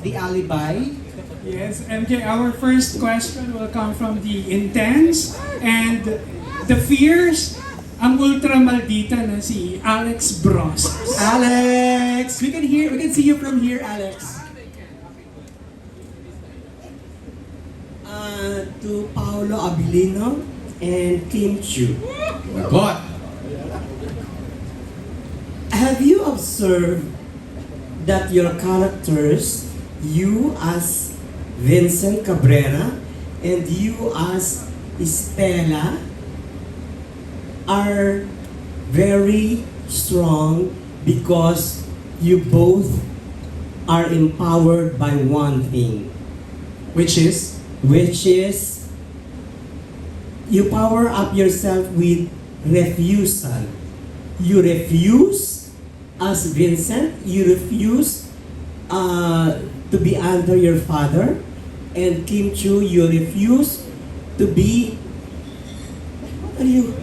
the alibi. Yes, MJ, our first question will come from the intense and the fierce, ang ultra maldita na si Alex Bros. Alex, we can see you from here, Alex. To Paolo Abilino and Kim Chu. My God! Have you observed that your characters, you as Vincent Cabrera and you as Estela, are very strong because you both are empowered by one thing, Which is? you power up yourself with refusal. You refuse, as Vincent, you refuse to be under your father, and Kim Chu, you refuse to be. What are you?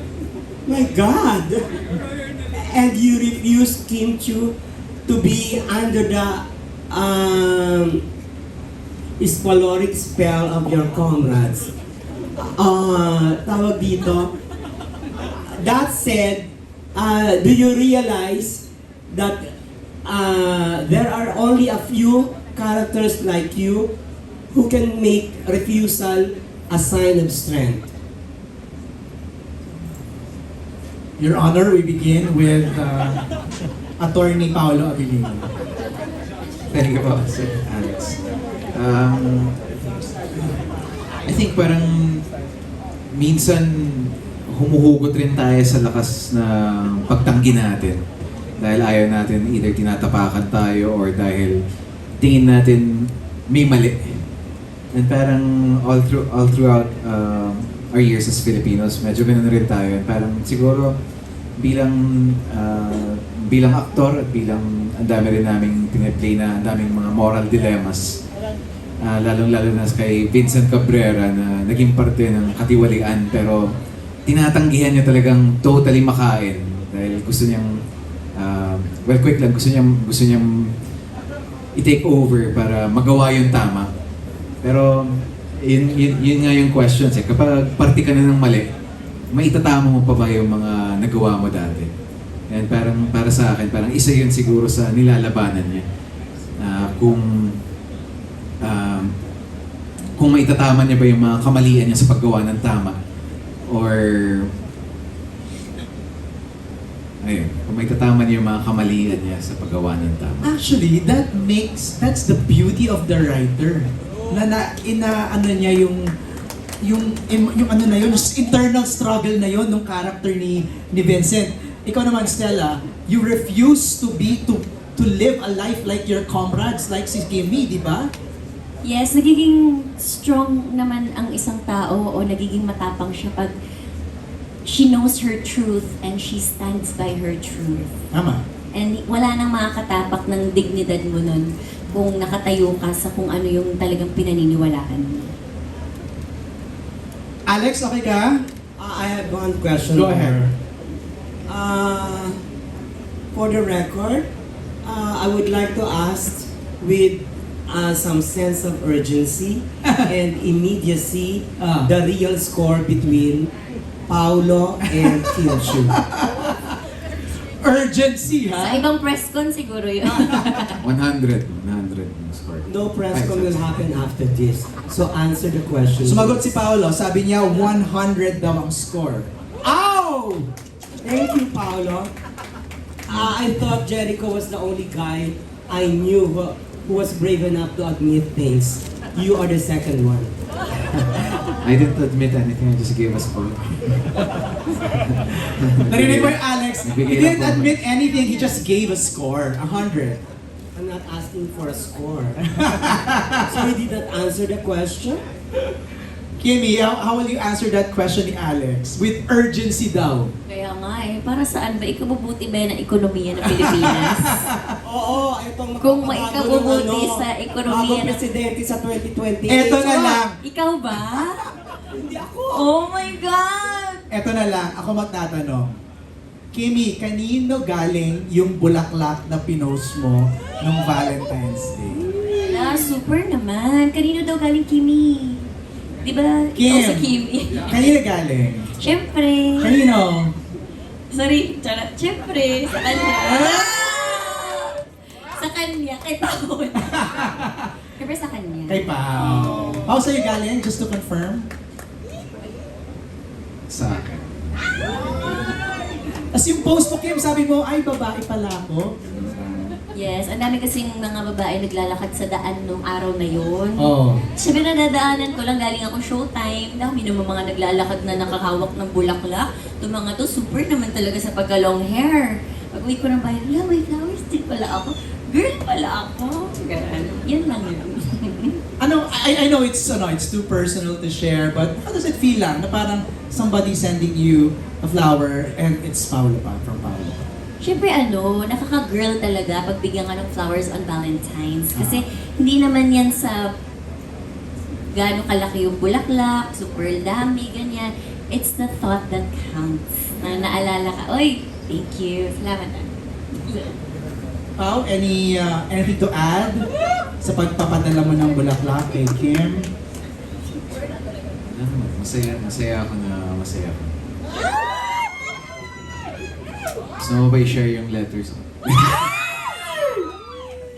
My God! And you refuse, Kim Chu, to be under the spaloric spell of your comrades. Tawag dito. That said, do you realize that there are only a few characters like you who can make refusal a sign of strength? Your Honor, we begin with Attorney Paolo Abilino. Thank you po, Sir Alex. I think parang minsan humuhugot rin tayo sa lakas ng pagtanggi natin. Dahil ayaw natin, either tinatapakan tayo or dahil tingin natin may mali. And parang all throughout our years as Filipinos, medyo ganun rin tayo. And parang siguro bilang aktor at bilang ang dami rin naming piniplay na ang daming mga moral dilemmas. Lalong-lalo na kay Vincent Cabrera na naging parte ng katiwalian pero tinatanggihan niya talagang totally makain dahil gusto niyang quick lang, gusto niyang i-take over para magawa yung tama. Pero yun nga yung questions eh. Kapag parte ka na ng mali, maitatama mo pa ba yung mga nagawa mo dati? And parang para sa akin, parang isa yun siguro sa nilalabanan niya. Kung maitatama niya ba yung mga kamalian niya sa paggawa ng tama or ayun, kung maitatama niya yung mga kamalian niya sa paggawa ng tama. Actually, that's the beauty of the writer. Ano niya yung ano na yun, internal struggle na yun ng character ni Vincent. Ikaw naman, Stella, you refuse to live a life like your comrades, like si Kimmy, di ba? Yes, nagiging strong naman ang isang tao o nagiging matapang siya pag she knows her truth and she stands by her truth. Tama. And wala nang makakatapak ng dignidad mo nun kung nakatayo ka sa kung ano yung talagang pinaniniwalaan mo. Alex, okay ka? I have one question. Go ahead. For the record, I would like to ask with some sense of urgency and immediacy the real score between Paolo and Kim Chu. Urgency, Sa ha? ibang press con siguro yun. 100 yung score. No press con will happen after this. So answer the question. Sumagot si Paolo, sabi niya 100 daw ang score. Ow! Thank you, Paolo. I thought Jericho was the only guy I knew who was brave enough to admit things. You are the second one. I didn't admit anything, I just gave a score. Narinig mo yung Alex? He Nagbigay didn't lang po. admit anything, he just gave a score. 100. I'm not asking for a score. So you did not answer the question? Kimmy, how will you answer that question ni Alex? With urgency daw. Kaya nga para saan ba ikabubuti ba yan ang ekonomiya ng Pilipinas? Oo, itong Kung magpapabago maikabubuti ng sa ekonomiya bagong ng- presidente sa 2028. Eto na lang. Ikaw ba? Hindi ako. Oh my God! Eto na lang, ako magtatanong. Kimmy, kanino galing yung bulaklak na pinost mo nung Valentine's Day? Wala, super naman. Kanino daw galing Kimi? Di ba? Kim. Ikaw si Kimi. Kanina galing? Siyempre. Kanino? Sorry, charot. Siyempre, sa kanya. Sa kanya, kay Paul. Siyempre sa kanya. Kay Pao. Pao, sa'yo galing? Just to confirm. Sa akin. Tapos yung post mo, Kim, sabi mo, ay, babae pala ako. Yes, ang dami kasing mga babae naglalakad sa daan nung araw na yun. Oo. Siyempre nadadaanan ko lang, galing ako showtime. Dami naman mga naglalakad na nakahawak ng bulaklak. Itong mga to, super naman talaga sa pagka-long hair. Pag uwi ko ng bahay, may flowers din pala ako. Girl pala ako. Ganun. Yan lang yun. Ano, I know it's too personal to share, but how does it feel lang na parang somebody sending you a flower and it's Paolo pa, from Paolo? Siyempre nakaka-girl talaga pag bigyan ka ng flowers on Valentine's. Kasi hindi naman yan sa gaano kalaki yung bulaklak, super dami, ganyan. It's the thought that counts. Na naalala ka, oy, thank you, salamat. Pao, anything to add sa pagpapadala mo ng bulaklak kay Kim? Masaya ako na masaya ako. Gusto mo ba i-share yung letters?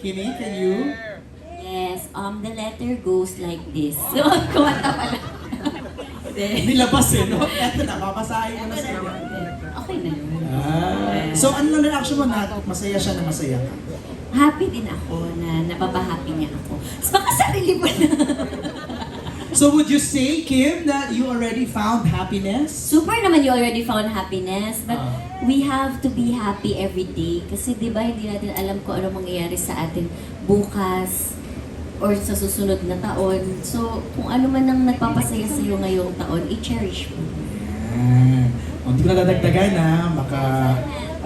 Kimi, can you? Yes, the letter goes like this. So, kumanta pala. Nilabas no? Eto na, papasahin mo na sa iyo. Okay na yun. So, ano na reaction mo na masaya siya na masaya ka? Happy din ako na napapahappy niya ako. Tapos baka sarili mo na. So, would you say, Kim, that you already found happiness? Super naman you already found happiness, but Ah. we have to be happy every day. Kasi di ba hindi natin alam kung ano mangyayari sa atin bukas or sa susunod na taon. So, kung ano man ang nagpapasaya sa iyo ngayong taon, i-cherish mo. Yan. Hindi ko na dadagdagan baka...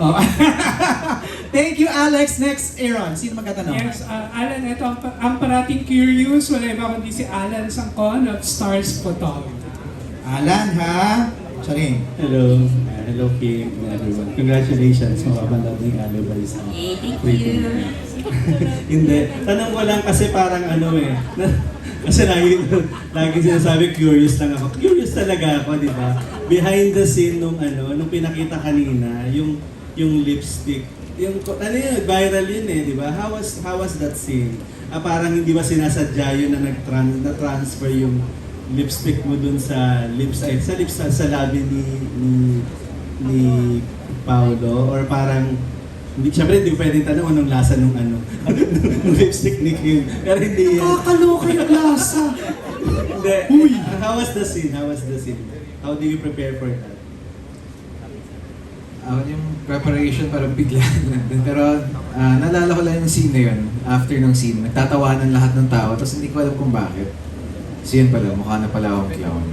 Oh. Thank you, Alex. Next, Aaron. Sino magtatanong? Yes, Alan, ito ang parating curious, wala iba kundi si Alan Sangkon of Stars Photography. Alan, ha? Sorry. Hello. Hello, Kim and everyone. Congratulations, mapapanood ng Alibay sa Okay, thank rating you. na yan. Hindi. Tanong ko lang kasi parang kasi lagi sinasabi curious lang ako. Curious talaga ako, di ba? Behind the scene nung pinakita kanina, yung lipstick. Yung viral yun di ba? How was that scene? Parang hindi ba sinasadya yun na na-transfer yung lipstick mo dun sa sa labi ni Paolo, or parang siyempre hindi pwedeng tanong anong lasa nung nung lipstick ni Kim. Pero hindi yan. Nakakaloka yung lasa. Hindi. How was the scene? How do you prepare for that? Yung preparation parang bigla lang din. Pero naalala ko lang yung scene na yun. After ng scene, nagtatawanan lahat ng tao, tapos hindi ko alam kung bakit. So yun pala, mukha na pala akong clown.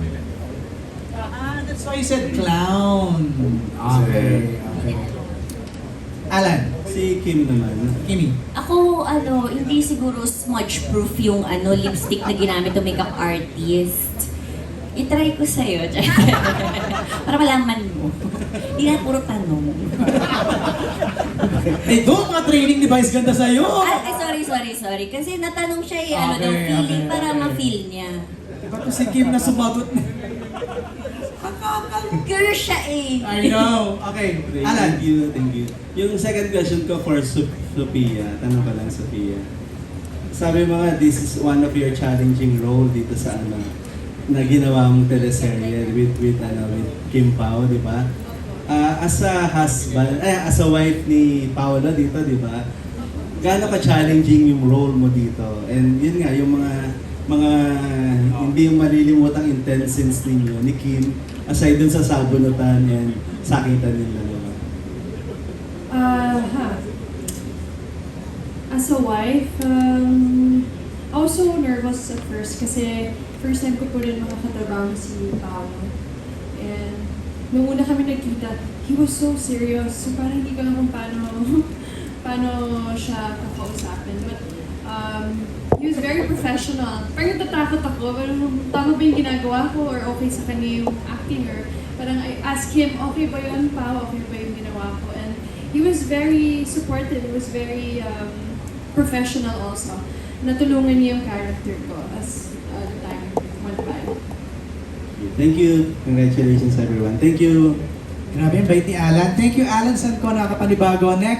That's why you said clown. Okay. Alan, Si Kim naman. Kimi. Ako, hindi siguro smudge-proof yung lipstick na ginamit ng makeup artist. I-try ko sa'yo. Para malaman mo. Hindi na puro tanong. Doon mga training device ganda sa'yo. Sorry. Kasi natanong siya Okay, feeling okay, para okay. ma-feel niya. Diba to si Kim na sumagot na? Girl siya I know. Okay, Alan. Thank you. Yung second question ko for Sophia. Tanong ko lang, Sophia. Sabi mo nga, this is one of your challenging role dito sa na ginawa mong teleserye with Kim Pao, di ba? As a husband, as a wife ni Paolo dito, di ba? Gaano ka-challenging yung role mo dito? And yun nga, yung mga hindi yung malilimutang intense scenes ninyo ni Kim, aside dun sa sabunutan and sakitan nila. As a wife, I was so nervous at first kasi first time ko po rin makakatrabaho si Paolo. And nung una kami nagkita, he was so serious. So parang hindi ko alam kung paano siya kakausapin. But he was very professional. Parang natatakot ako, parang tama ba yung ginagawa ko or okay sa kanya yung acting, or parang I asked him, okay ba yun, Pao? Okay ba yung ginawa ko? And he was very supportive. He was very professional also. natulungan niya yung character ko as time went by. Thank you. Congratulations everyone. Thank you. Grabe yung bait ni Alan. Thank you, Alan. Saan ko nakapanibago? Next.